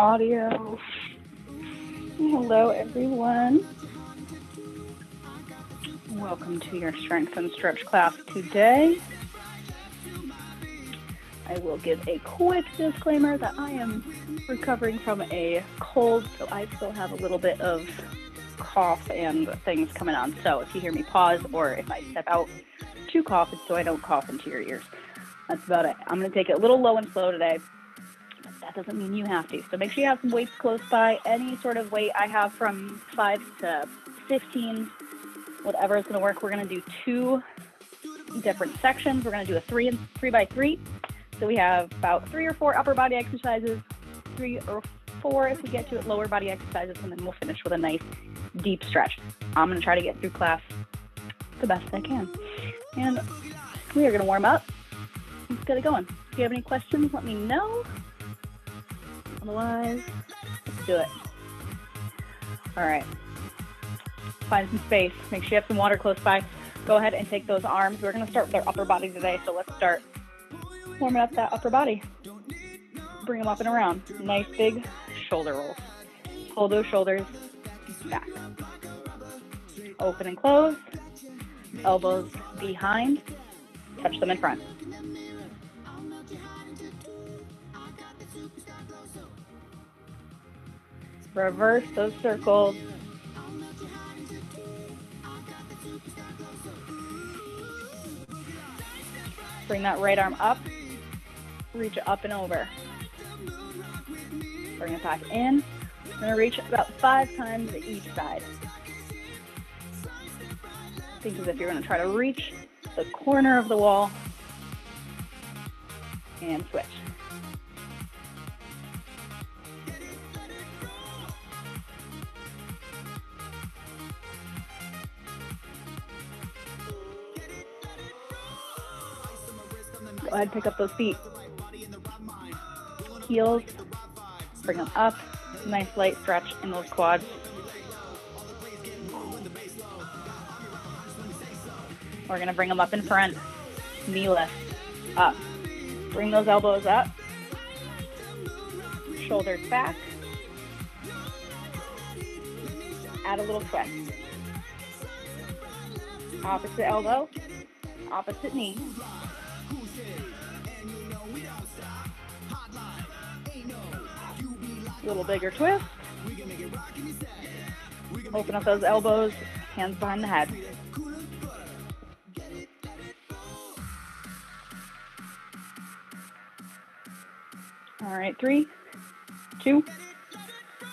audio. Hello, everyone. Welcome to your strength and stretch class today. I will give a quick disclaimer that I am recovering from a cold, so I still have a little bit of cough and things coming on. So if you hear me pause or if I step out to cough, it's so I don't cough into your ears. That's about it. I'm going to take it a little low and slow today. But that doesn't mean you have to. So make sure you have some weights close by. Any sort of weight I have from 5 to 15, whatever is going to work. We're going to do 2 different sections. We're going to do a 3 by 3. So we have about 3 or 4 upper body exercises, 3 or 4 if we get to it, lower body exercises, and then we'll finish with a nice deep stretch. I'm going to try to get through class the best I can. And we are going to warm up. Let's get it going. If you have any questions, let me know. Otherwise, let's do it. All right. Find some space. Make sure you have some water close by. Go ahead and take those arms. We're going to start with our upper body today, so let's start warming up that upper body. Bring them up and around. Nice big shoulder rolls. Pull those shoulders back. Open and close. Elbows behind. Touch them in front. Reverse those circles. Bring that right arm up. Reach it up and over. Bring it back in. I'm going to reach about 5 times each side. Think as if you're going to try to reach the corner of the wall and switch. Go ahead, pick up those feet. Heels, bring them up. Nice light stretch in those quads. We're going to bring them up in front. Knee lift, up. Bring those elbows up. Shoulders back. Add a little twist. Opposite elbow, opposite knee. A little bigger twist. Open up those elbows, hands behind the head. All right, 3, 2,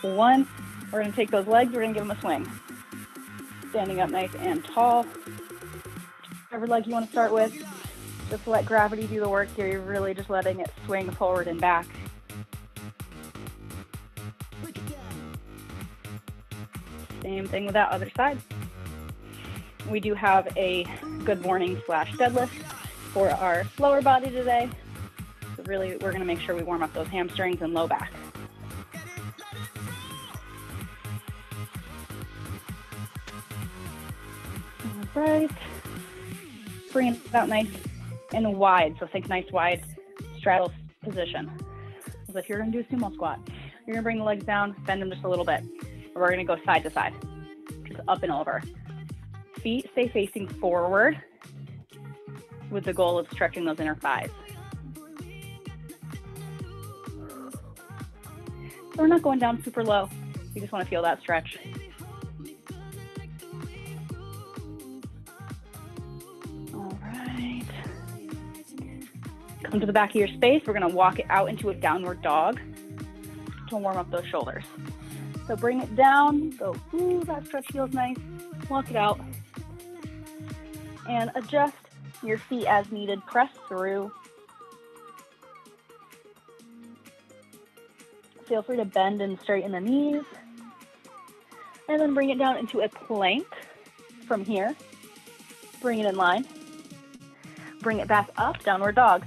1. We're going to take those legs, we're going to give them a swing. Standing up nice and tall. Whatever leg you want to start with, just let gravity do the work here. You're really just letting it swing forward and back. Same thing with that other side. We do have a good morning / deadlift for our lower body today. So really, we're going to make sure we warm up those hamstrings and low back. All right. Bring it out nice and wide. So think nice wide straddle position. So if you're going to do a sumo squat, you're going to bring the legs down, bend them just a little bit. We're going to go side to side, just up and over. Feet stay facing forward with the goal of stretching those inner thighs. So we're not going down super low. You just want to feel that stretch. All right. Come to the back of your space. We're going to walk it out into a downward dog to warm up those shoulders. So bring it down, go, ooh, that stretch feels nice. Walk it out. And adjust your feet as needed. Press through. Feel free to bend and straighten the knees. And then bring it down into a plank from here. Bring it in line. Bring it back up, downward dog.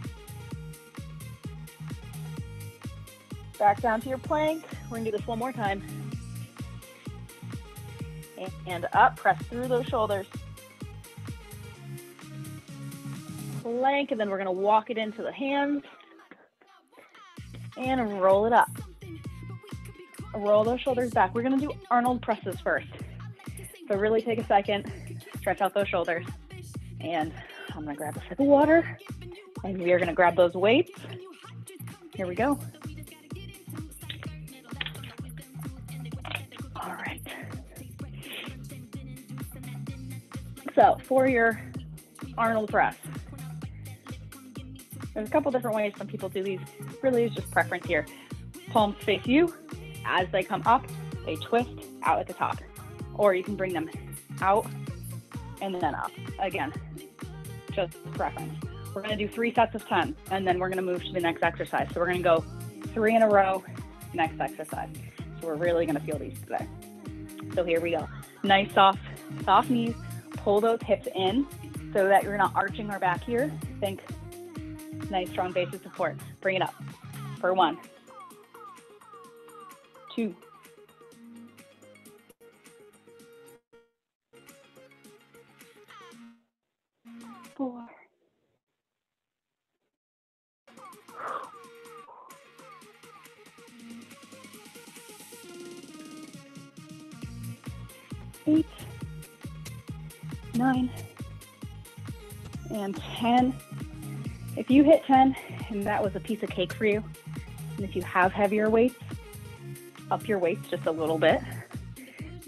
Back down to your plank. We're going to do this one more time. And up, press through those shoulders. Plank, and then we're going to walk it into the hands and roll it up. roll those shoulders back. We're gonna do Arnold presses first. So really take a second, stretch out those shoulders. And I'm gonna grab a sip of water, and we are gonna grab those weights. Here we go. All right. So for your Arnold press, there's a couple different ways some people do these. Really is just preference here. Palms face you. As they come up, they twist out at the top. Or you can bring them out and then up. Again, just preference. We're gonna do 3 sets of 10, and then we're gonna move to the next exercise. So we're gonna go 3 in a row, next exercise. So we're really gonna feel these today. So here we go. Nice soft knees. Pull those hips in so that you're not arching our back here. Think nice strong base of support. Bring it up for 1, 2, 4, 8, 9, and 10. If you hit 10 and that was a piece of cake for you, and if you have heavier weights, up your weights just a little bit.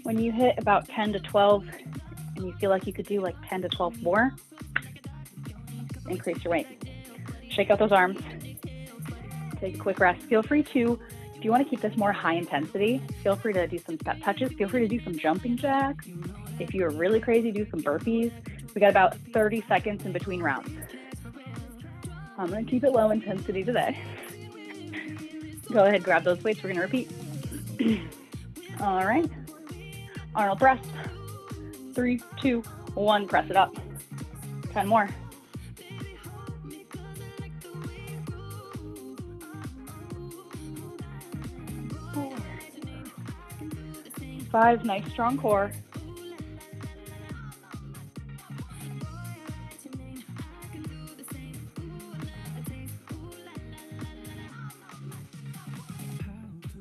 When you hit about 10 to 12 and you feel like you could do like 10 to 12 more, increase your weight. Shake out those arms. Take a quick rest. Feel free to, if you want to keep this more high intensity, feel free to do some step touches. Feel free to do some jumping jacks. If you're really crazy, do some burpees. We got about 30 seconds in between rounds. I'm going to keep it low intensity today. Go ahead, grab those weights. We're going to repeat. All right. Arnold press. 3, 2, 1. Press it up. 10 more. 4, 5. Nice strong core.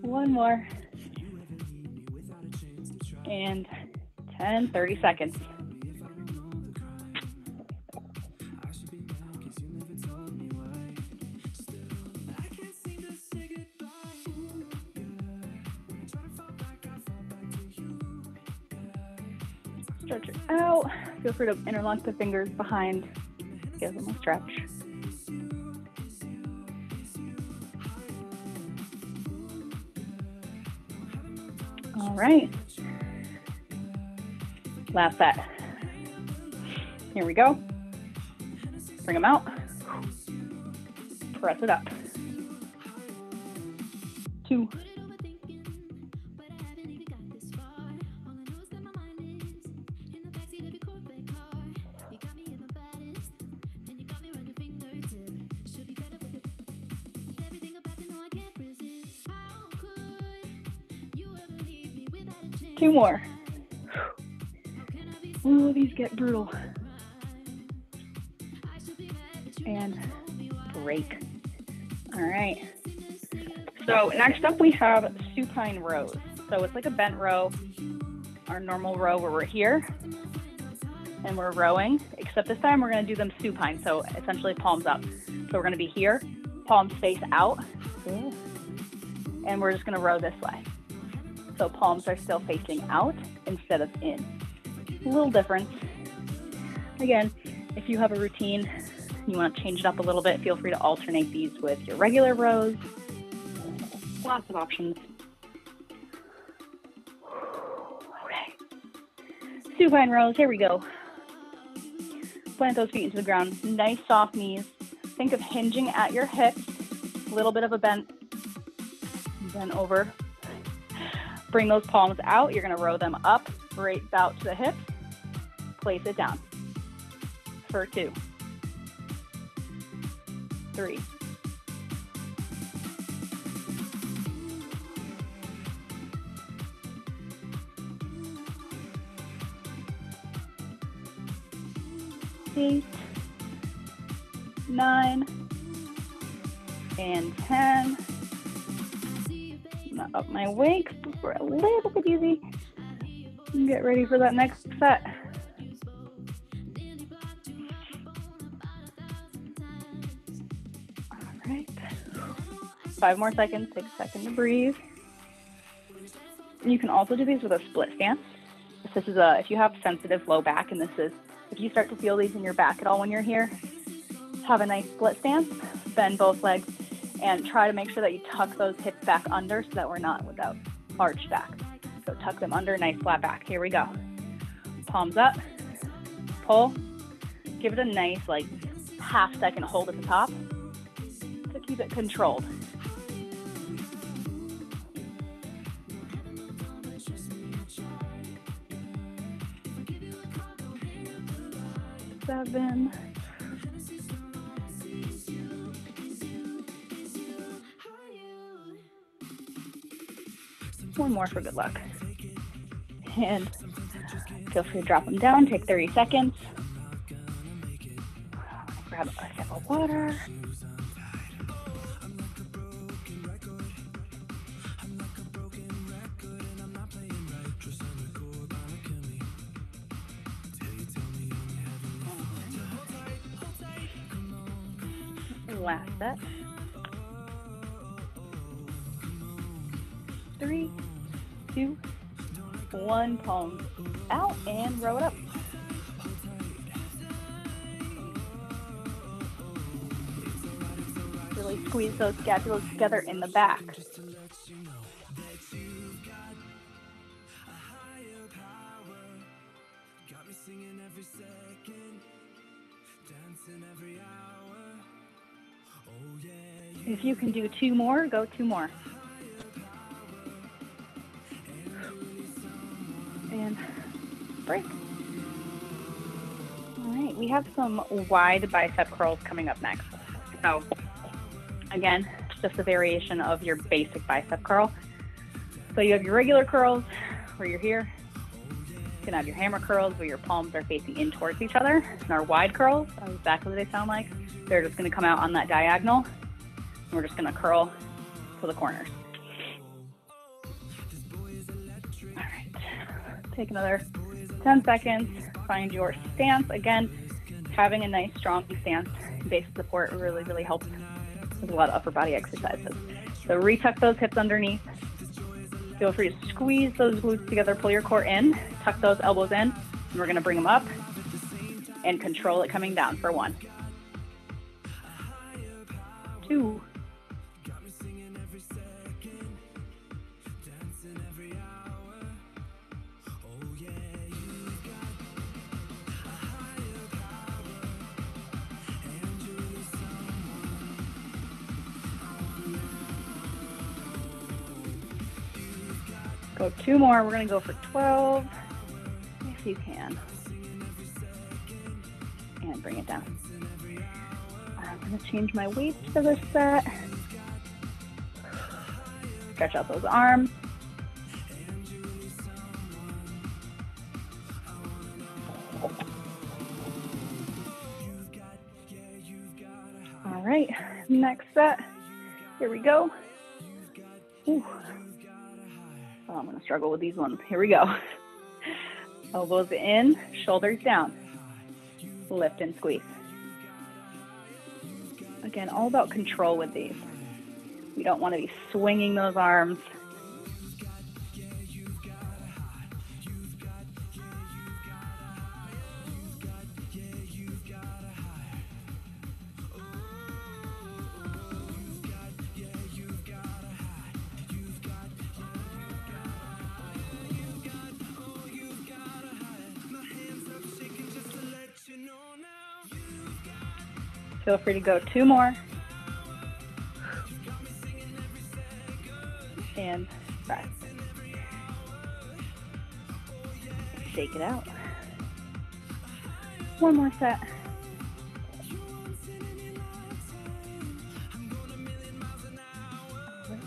1 more. And 10, 30 seconds. Stretch it out. Feel free to interlock the fingers behind. Give them a stretch. All right. Last set. Here we go. Bring them out. Press it up. 2. 2 more. Ooh, these get brutal. And break. All right. So next up we have Supine Rose. So it's like a bent row, our normal row where we're here and we're rowing, except this time we're going to do them supine. So essentially palms up. So we're going to be here, palms face out, and we're just going to row this way. So palms are still facing out instead of in. A little difference. Again, if you have a routine, you want to change it up a little bit, feel free to alternate these with your regular rows. Lots of options. Okay. Supine rows, here we go. Plant those feet into the ground. Nice soft knees. Think of hinging at your hips. A little bit of a bend. Then over. Bring those palms out. You're going to row them up, right out to the hips. Place it down. For 2, 3, 8, 9, and 10. up my weight for a little bit easy and get ready for that next set. All right. 5 more seconds. Take a second to breathe. And you can also do these with a split stance. This is if you have sensitive low back, and if you start to feel these in your back at all when you're here, have a nice split stance, bend both legs, and try to make sure that you tuck those hips back under so that we're not without arched back. So tuck them under, nice flat back. Here we go. Palms up, pull, give it a nice like half-second hold at the top to keep it controlled. 7. One more for good luck. And feel free to drop them down. Take 30 seconds. Grab a sip of water. Last set. 3, 2, 1. Palms out and row it up. Really squeeze those scapulas together in the back. If you can do 2 more, go 2 more. And break. All right, we have some wide bicep curls coming up next. So again, just a variation of your basic bicep curl. So you have your regular curls where you're here. You can have your hammer curls where your palms are facing in towards each other. And our wide curls are exactly what they sound like. They're just going to come out on that diagonal. And we're just going to curl to the corners. All right, take another 10 seconds. Find your stance. Again, having a nice strong stance, base support really, really helps with a lot of upper body exercises. So retuck those hips underneath. Feel free to squeeze those glutes together, pull your core in, tuck those elbows in, and we're going to bring them up and control it coming down for 1, 2, 2 more. We're going to go for 12, if you can. And bring it down. I'm going to change my weights for this set. Stretch out those arms. All right, next set. Here we go. Ooh. Oh, I'm going to struggle with these ones. Here we go. Elbows in, shoulders down. Lift and squeeze. Again, all about control with these. We don't want to be swinging those arms. Feel free to go 2 more. And rest. Shake it out. 1 more set.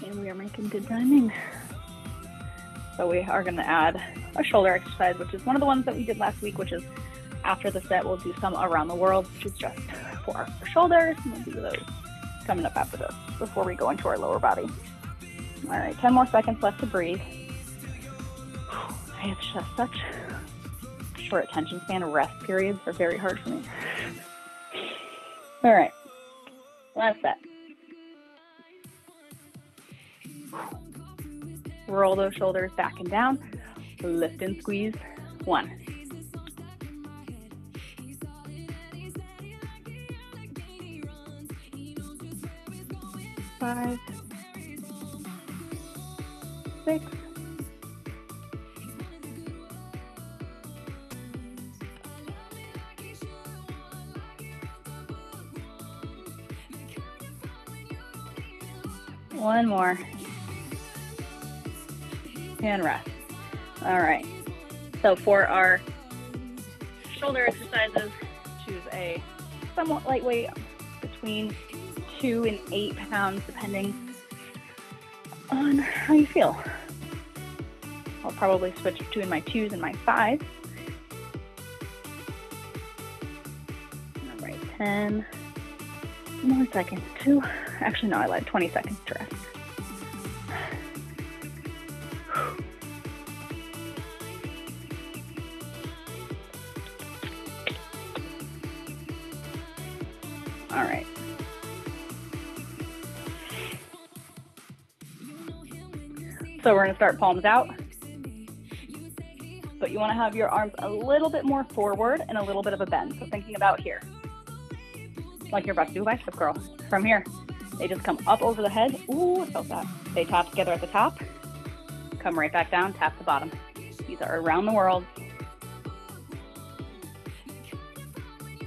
And we are making good timing. So we are going to add a shoulder exercise, which is one of the ones that we did last week, which is after the set, we'll do some around the world, which is just for our shoulders. And we'll do those coming up after this before we go into our lower body. All right, 10 more seconds left to breathe. I have just such short attention span. Rest periods are very hard for me. All right, last set. Roll those shoulders back and down. Lift and squeeze. 1. 5, 6, 1 more. And rest. All right. So for our shoulder exercises, choose a somewhat lightweight, between 2 and 8 pounds, depending on how you feel. I'll probably switch between my 2s and my 5s. All right, 10 more seconds. 2. Actually, no, I lied. 20 seconds to rest. All right. So we're going to start palms out, but you want to have your arms a little bit more forward and a little bit of a bend. So thinking about here, like you're about to do a bicep curl. From here, they just come up over the head. Ooh, I felt that. They tap together at the top, come right back down, tap the bottom. These are around the world.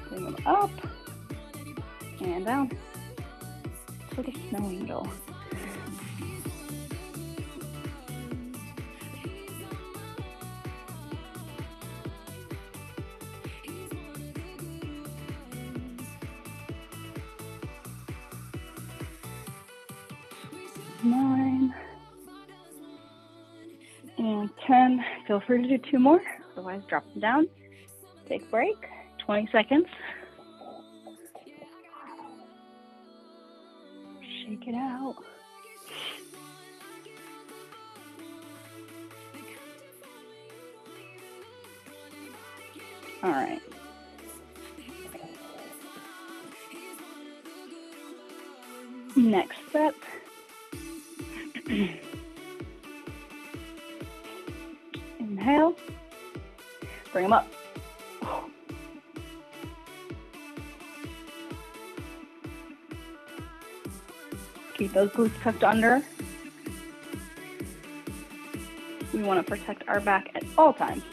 Bring them up and down. It's like a snow angel. Nine and 10. Feel free to do 2 more. Otherwise, drop them down. Take a break. 20 seconds. Shake it out. All right. Next set. Inhale. Bring them up. Keep those glutes tucked under. We want to protect our back at all times.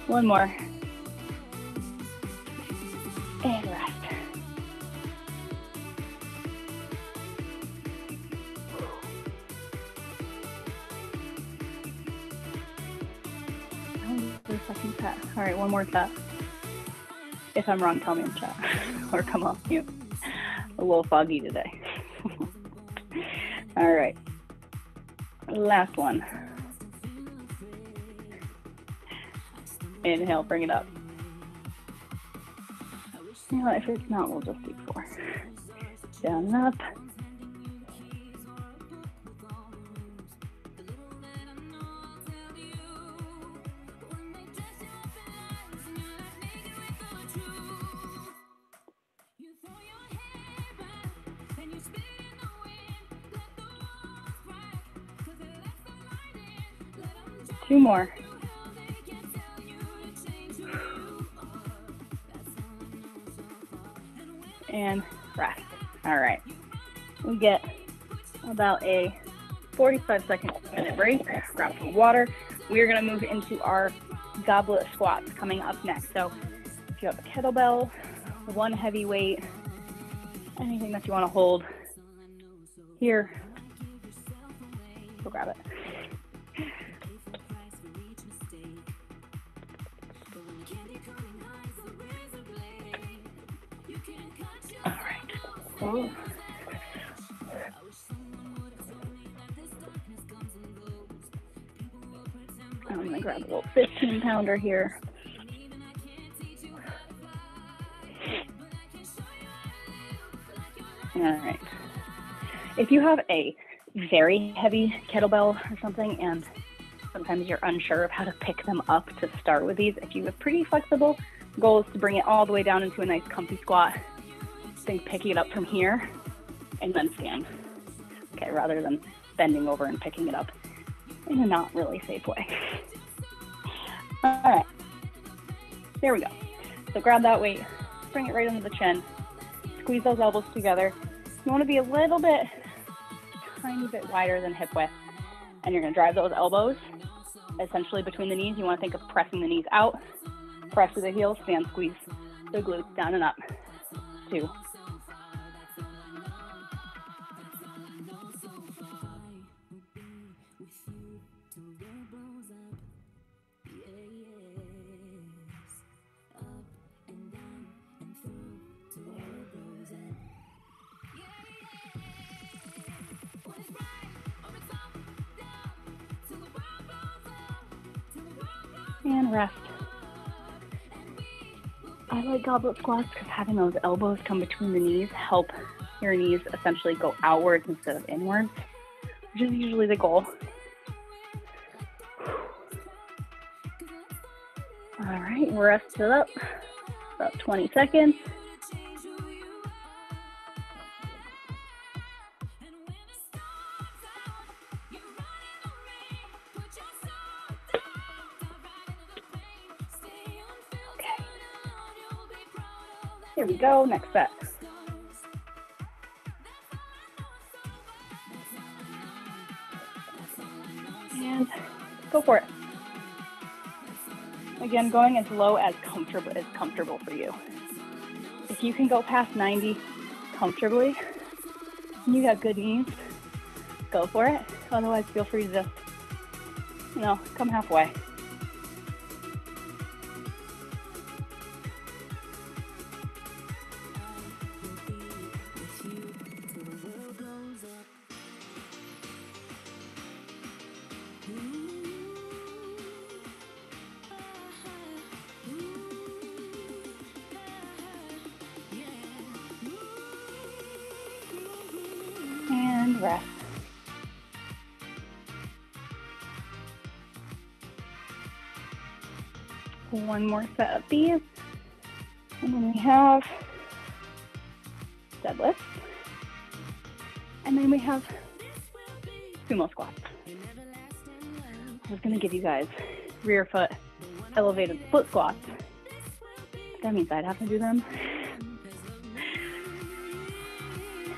One more. And rest. The second set. All right, one more set. If I'm wrong, tell me in chat or come off mute. A little foggy today. All right. Last one. Inhale, bring it up. You know, if it's not, we'll just do 4. Down and up. Two more. And rest. All right. We get about a 45-minute break. Grab some water. We are going to move into our goblet squats coming up next. So if you have a kettlebell, one heavy weight, anything that you want to hold here, go grab it. All right. Oh. I'm going to grab a little 15-pounder here. All right. If you have a very heavy kettlebell or something, and sometimes you're unsure of how to pick them up to start with these, if you have pretty flexible, goal is to bring it all the way down into a nice comfy squat. Think picking it up from here and then stand. Okay, rather than bending over and picking it up in a not really safe way. All right, there we go. So grab that weight, bring it right under the chin, squeeze those elbows together. You want to be a little bit, tiny bit wider than hip width, and you're going to drive those elbows essentially between the knees. You want to think of pressing the knees out, press with the heels, stand, squeeze the glutes down and up. 2. And rest. I like goblet squats because having those elbows come between the knees help your knees essentially go outwards instead of inwards, which is usually the goal. All right, rest it up, about 20 seconds. Here we go, next set. And go for it. Again, going as low as comfortable for you. If you can go past 90 comfortably, and you got good knees, go for it. Otherwise, feel free to just, come halfway. And rest. One more set of these. And then we have deadlifts. And then we have sumo squats. I was going to give you guys rear foot elevated split squats. That means I'd have to do them.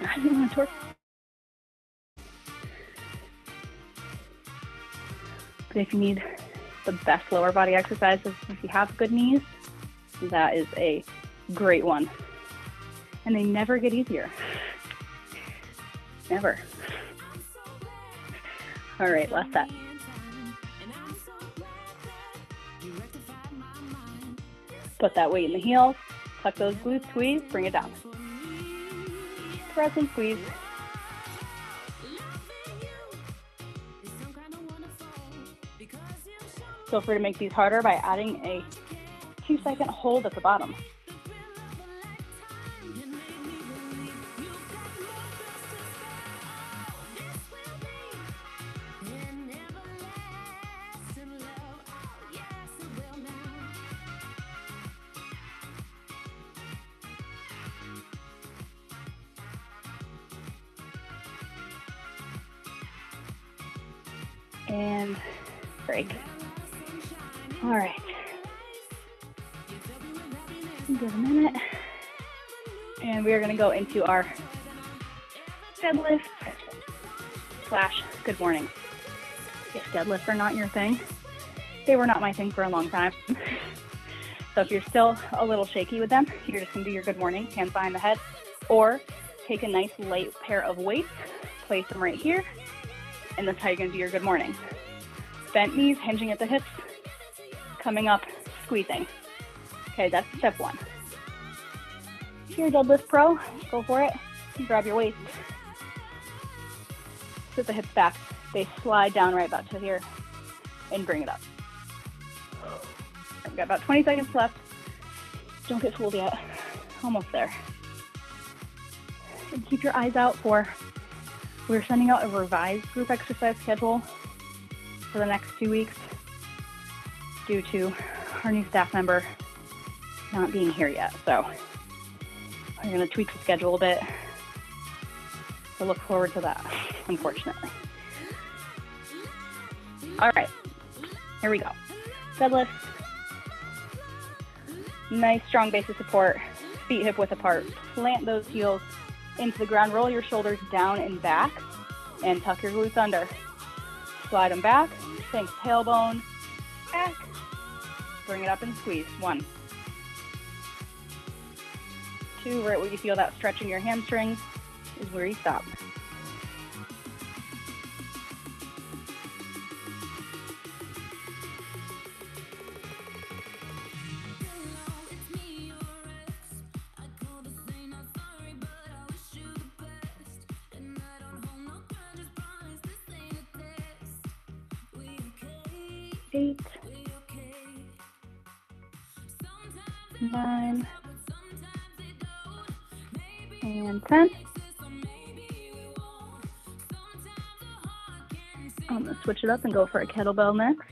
I didn't want to torque. But if you need the best lower body exercises, if you have good knees, that is a great one. And they never get easier. Never. All right, last set. Put that weight in the heels, tuck those glutes, squeeze, bring it down. Press and squeeze. Feel free to make these harder by adding a 2-second hold at the bottom. And break. All right. Give it a minute. And we are going to go into our deadlift / good morning. If deadlifts are not your thing, they were not my thing for a long time. So if you're still a little shaky with them, you're just going to do your good morning, hands behind the head, or take a nice light pair of weights, place them right here, and that's how you're going to do your good morning. Bent knees, hinging at the hips, coming up, squeezing. Okay, that's step 1. If you're a deadlift pro, go for it. Grab your waist. Sit the hips back. They slide down right about to here and bring it up. We've got about 20 seconds left. Don't get fooled yet. Almost there. And keep your eyes out for, we're sending out a revised group exercise schedule for the next 2 weeks due to our new staff member not being here yet. So we're going to tweak the schedule a bit. So look forward to that, unfortunately. All right, here we go. Deadlift. Nice strong base of support, feet hip width apart. Plant those heels into the ground. Roll your shoulders down and back and tuck your glutes under. Slide them back. Think tailbone, back. Bring it up and squeeze. 1, 2, right where you feel that stretch in your hamstrings is where you stop. Eight, 9, and 10. I'm going to switch it up and go for a kettlebell next.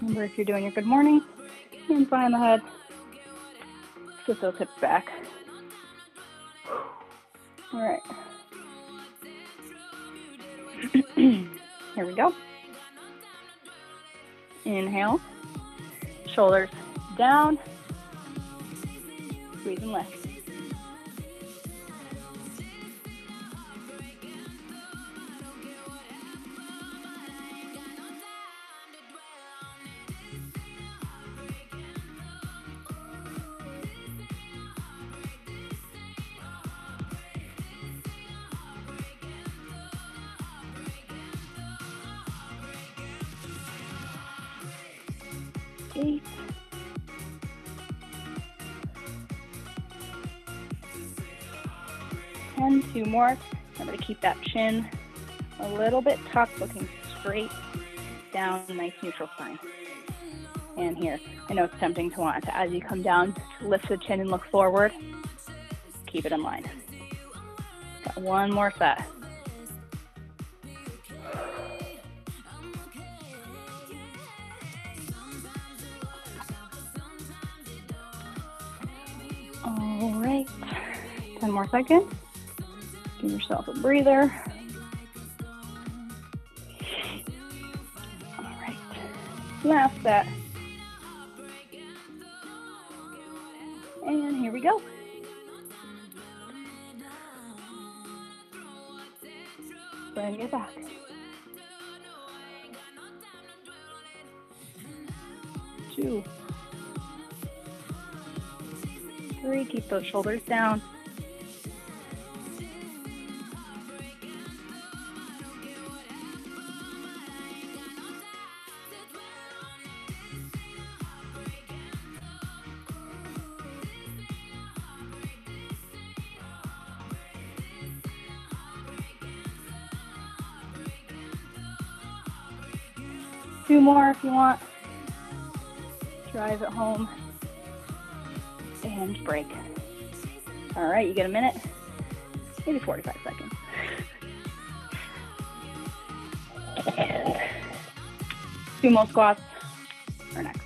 Remember, if you're doing your good morning, hands behind the head, sit those hips back. All right. Here we go. Inhale, shoulders down, squeeze and lift. Eight. 10, 2 more. Remember to keep that chin a little bit tucked, looking straight down, nice neutral spine. And here, I know it's tempting to want to, as you come down, lift the chin and look forward. Keep it in line. Got one more set. All right, 10 more seconds. Give yourself a breather. All right, last set. And here we go. Bring it back. 2, 3, keep those shoulders down. 2 more if you want. Drive it home and break. All right, you get a minute, maybe 45 seconds. And sumo squats are next.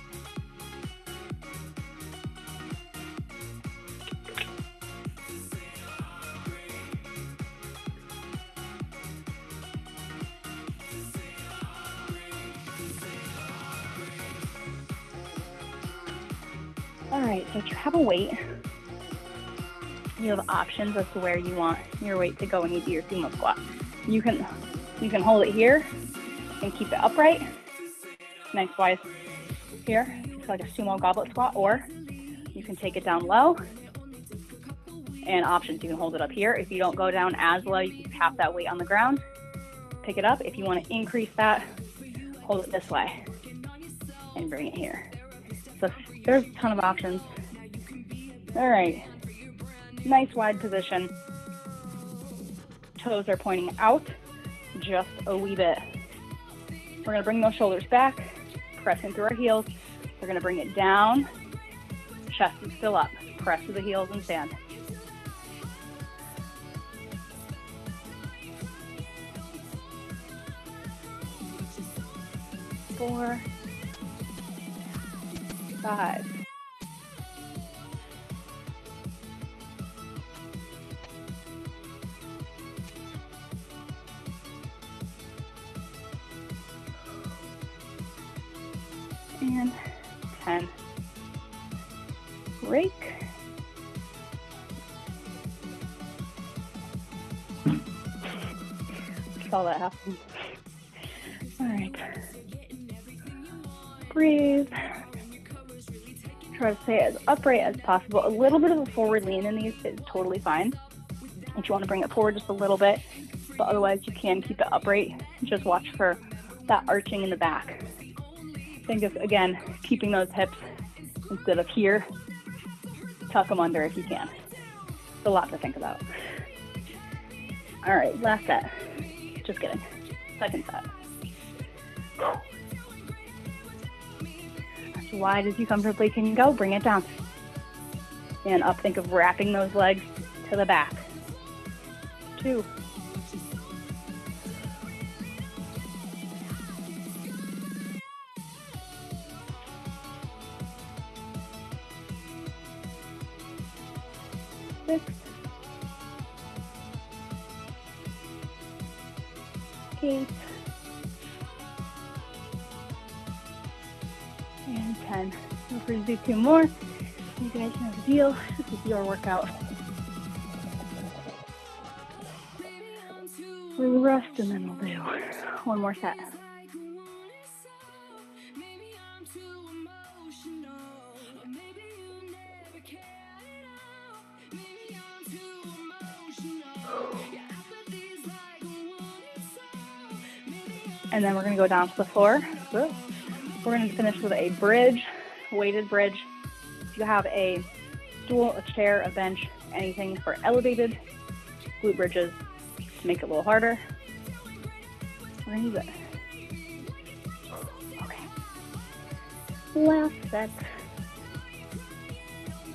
All right, so if you have a weight, you have options as to where you want your weight to go when you do your sumo squat. You can hold it here and keep it upright, lengthwise here, it's like a sumo goblet squat, or you can take it down low. And options, you can hold it up here. If you don't go down as low, you can half that weight on the ground, pick it up. If you want to increase that, hold it this way and bring it here. So there's a ton of options. All right, nice wide position. Toes are pointing out just a wee bit. We're gonna bring those shoulders back, pressing through our heels. We're gonna bring it down, chest is still up. Press through the heels and stand. 4, 5. And 10. Break. Saw that happen. All right. Breathe. Try to stay as upright as possible. A little bit of a forward lean in these is totally fine. If you want to bring it forward just a little bit, but otherwise you can keep it upright. Just watch for that arching in the back. Think of, again, keeping those hips instead of here. Tuck them under if you can. It's a lot to think about. All right, last set. Just kidding. Second set. As wide as you comfortably can go, bring it down. And up, think of wrapping those legs to the back. 2. 6. 8. And 10. Feel free to do 2 more. You guys know the deal. This is your workout. We'll rest and then we'll do 1 more set. And then we're going to go down to the floor. We're going to finish with a bridge, weighted bridge. If you have a stool, a chair, a bench, anything for elevated glute bridges to make it a little harder, we're going to use it. Okay. Last set.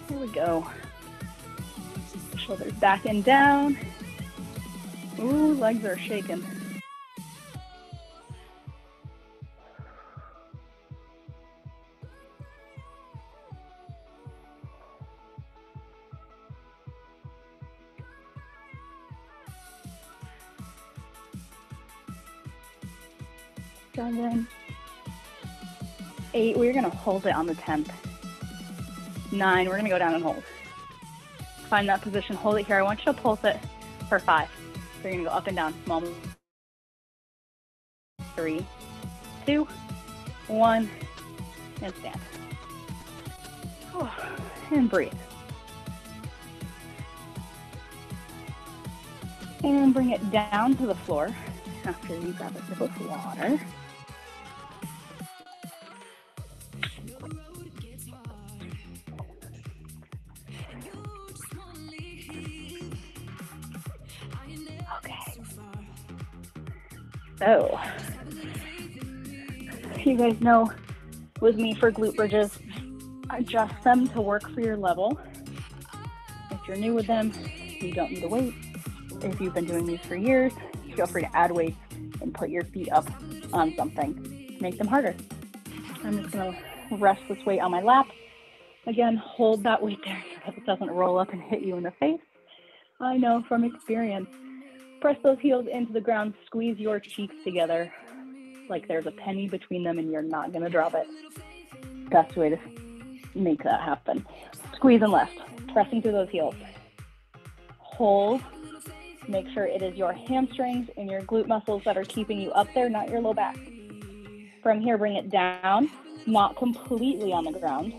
Here we go. Shoulders back and down. Ooh, legs are shaking. Seven, 8, we're going to hold it on the 10th. 9, we're going to go down and hold. Find that position, hold it here. I want you to pulse it for 5. So you're going to go up and down, small move. 3, 2, 1, and stand. And breathe. And bring it down to the floor after you grab a sip of water. So, you guys know with me for glute bridges, adjust them to work for your level. If you're new with them, you don't need a weight. If you've been doing these for years, feel free to add weights and put your feet up on something to make them harder. I'm just going to rest this weight on my lap. Again, hold that weight there so it doesn't roll up and hit you in the face. I know from experience. Press those heels into the ground, squeeze your cheeks together like there's a penny between them and you're not going to drop it. Best way to make that happen. Squeeze and lift, pressing through those heels. Hold. Make sure it is your hamstrings and your glute muscles that are keeping you up there, not your low back. From here, bring it down, not completely on the ground,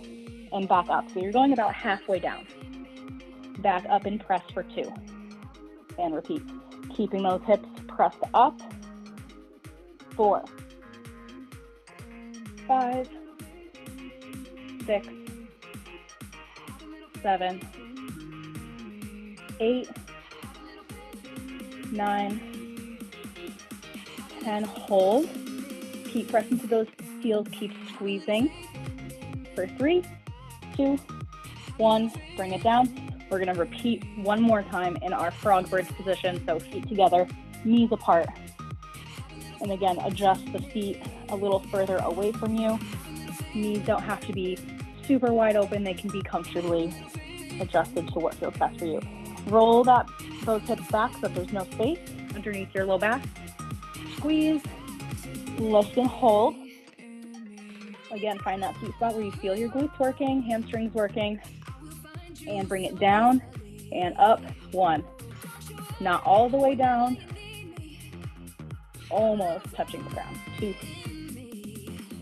and back up. So you're going about halfway down. Back up and press for 2. And repeat. Keeping those hips pressed up. 4, 5, 6, 7, 8, 9, 10, hold. Keep pressing to those heels, keep squeezing. For 3, 2, 1, bring it down. We're gonna repeat one more time in our frog bridge position, so feet together, knees apart. And again, adjust the feet a little further away from you. Knees don't have to be super wide open, they can be comfortably adjusted to what feels best for you. Roll those hips back so that there's no space underneath your low back. Squeeze, lift and hold. Again, find that sweet spot where you feel your glutes working, hamstrings working, and bring it down and up. 1. Not all the way down, almost touching the ground. 2,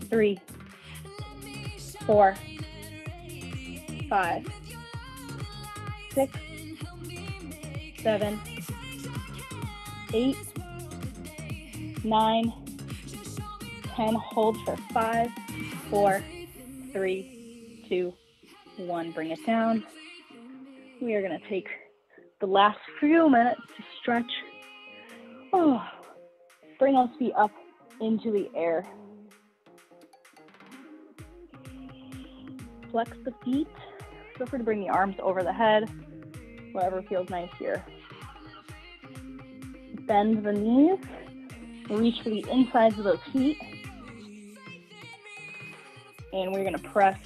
3, 4, 5, 6, 7, 8, 9, 10. Hold for 5, 4, 3, 2, 1. Bring it down. We are going to take the last few minutes to stretch. Oh, bring those feet up into the air. Flex the feet. Feel free to bring the arms over the head, whatever feels nice here. Bend the knees. Reach for the insides of those feet. And we're going to press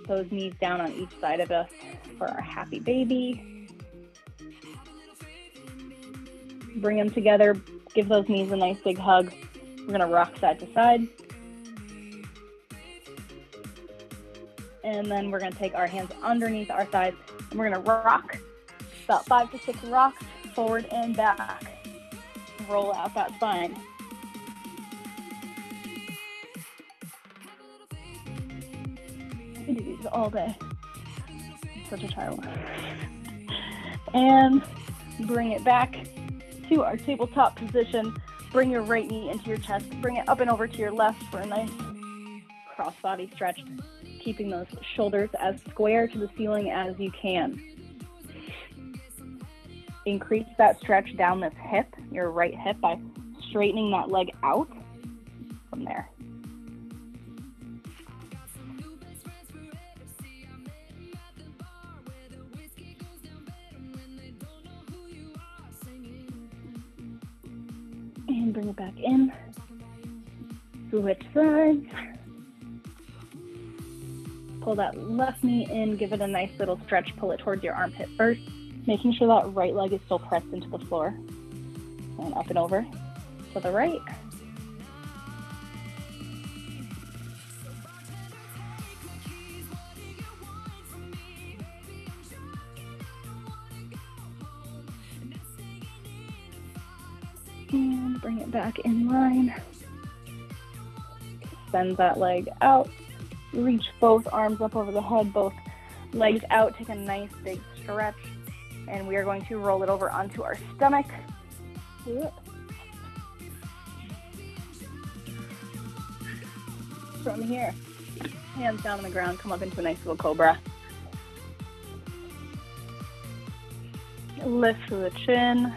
those knees down on each side of us for our happy baby. Bring them together. Give those knees a nice big hug. We're going to rock side to side. And then we're going to take our hands underneath our thighs and we're going to rock about 5 to 6 rocks forward and back. Roll out that spine. I can do these all day. I'm such a child. And bring it back to our tabletop position. Bring your right knee into your chest. Bring it up and over to your left for a nice cross-body stretch, keeping those shoulders as square to the ceiling as you can. Increase that stretch down this hip, your right hip, by straightening that leg out from there. And bring it back in. Switch sides. Pull that left knee in, give it a nice little stretch, pull it towards your armpit first, making sure that right leg is still pressed into the floor. And up and over to the right. And bring it back in line. Send that leg out. Reach both arms up over the head, both legs out. Take a nice big stretch. And we are going to roll it over onto our stomach. From here, hands down on the ground, come up into a nice little cobra. Lift through the chin.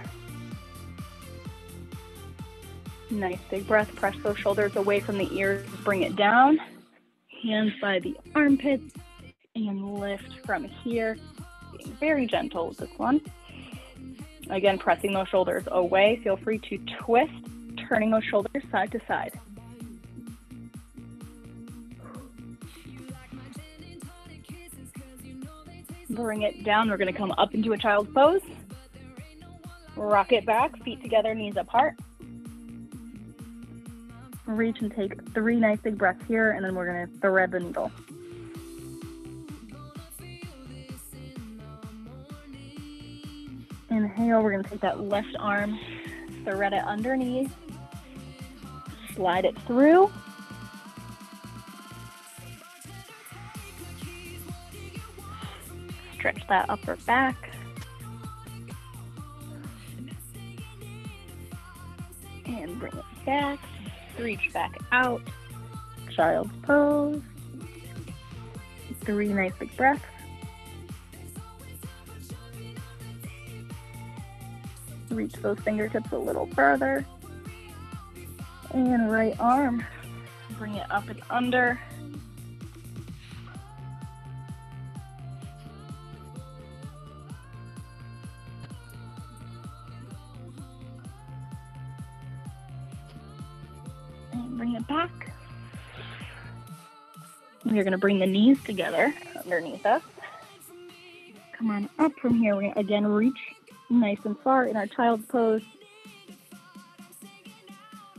Nice big breath. Press those shoulders away from the ears. Bring it down. Hands by the armpits. And lift from here. Being very gentle with this one. Again, pressing those shoulders away. Feel free to twist, turning those shoulders side to side. Bring it down. We're going to come up into a child's pose. Rock it back, feet together, knees apart. Reach and take 3 nice big breaths here, and then we're going to thread the needle. Inhale, we're going to take that left arm, thread it underneath, slide it through. Stretch that upper back. And bring it back. Reach back out. Child's pose. 3 nice big breaths. Reach those fingertips a little further. And right arm, bring it up and under. And bring it back. We're going to bring the knees together underneath us. Come on up from here. We're going to again reach nice and far in our child's pose.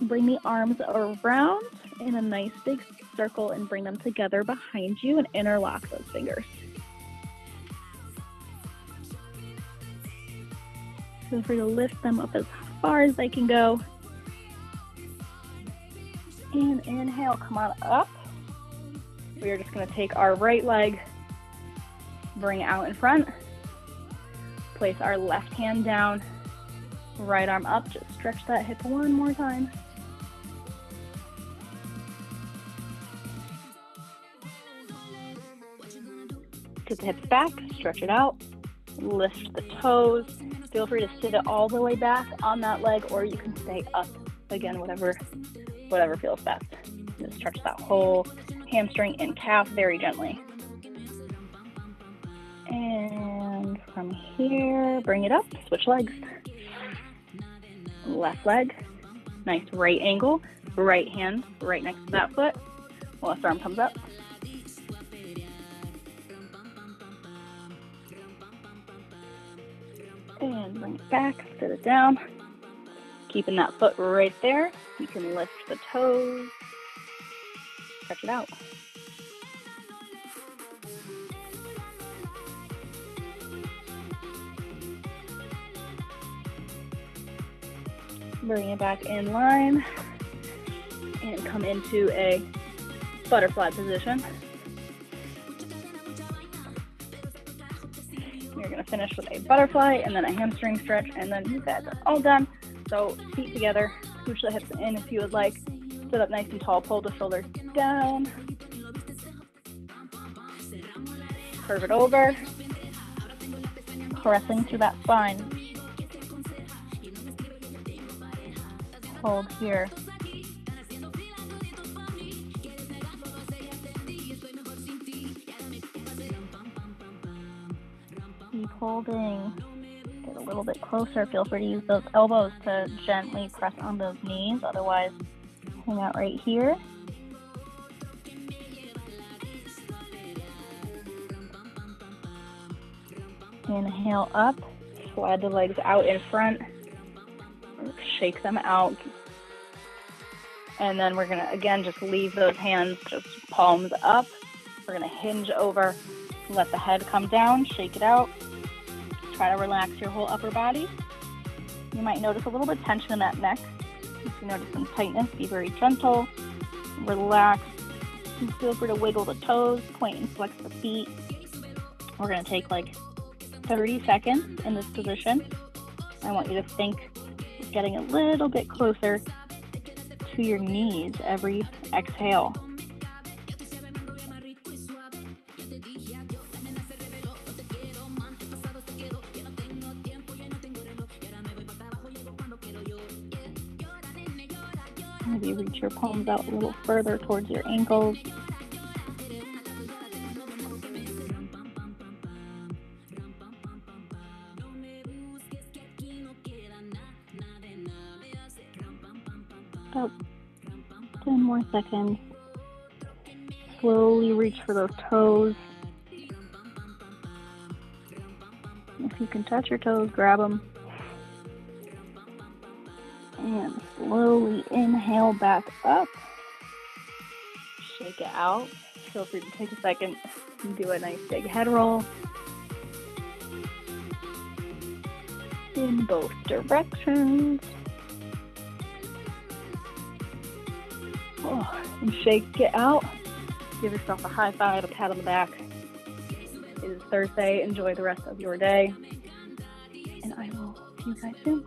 Bring the arms around in a nice big circle and bring them together behind you and interlock those fingers. Feel free to lift them up as far as they can go. And inhale, come on up. We are just going to take our right leg, bring it out in front, place our left hand down, right arm up, just stretch that hip one more time. Get the hips back, stretch it out, lift the toes. Feel free to sit it all the way back on that leg, or you can stay up. Again, whatever feels best. Just stretch that whole hamstring and calf very gently. And from here, bring it up, switch legs. Left leg, nice right angle, right hand right next to that foot. Left arm comes up. And bring it back, sit it down. Keeping that foot right there. You can lift the toes, stretch it out. Bring it back in line and come into a butterfly position. You're going to finish with a butterfly and then a hamstring stretch, and then you guys are all done. So feet together, scooch the hips in if you would like. Sit up nice and tall, pull the shoulders down. Curve it over, pressing through that spine. Hold here. Keep holding. Get a little bit closer. Feel free to use those elbows to gently press on those knees. Otherwise, hang out right here. Inhale up. Slide the legs out in front. Shake them out. And then we're going to, again, just leave those hands just palms up. We're going to hinge over. Let the head come down. Shake it out. Try to relax your whole upper body. You might notice a little bit of tension in that neck. If you notice some tightness, be very gentle. Relax. And feel free to wiggle the toes, point and flex the feet. We're going to take like 30 seconds in this position. I want you to think of getting a little bit closer to your knees every exhale. Maybe reach your palms out a little further towards your ankles. About 10 more seconds. Slowly reach for those toes. If you can touch your toes, grab them. And slowly inhale back up. Shake it out. Feel free to take a second and do a nice big head roll in both directions. Oh, and shake it out. Give yourself a high five, a pat on the back. It is Thursday. Enjoy the rest of your day. And I will see you guys soon.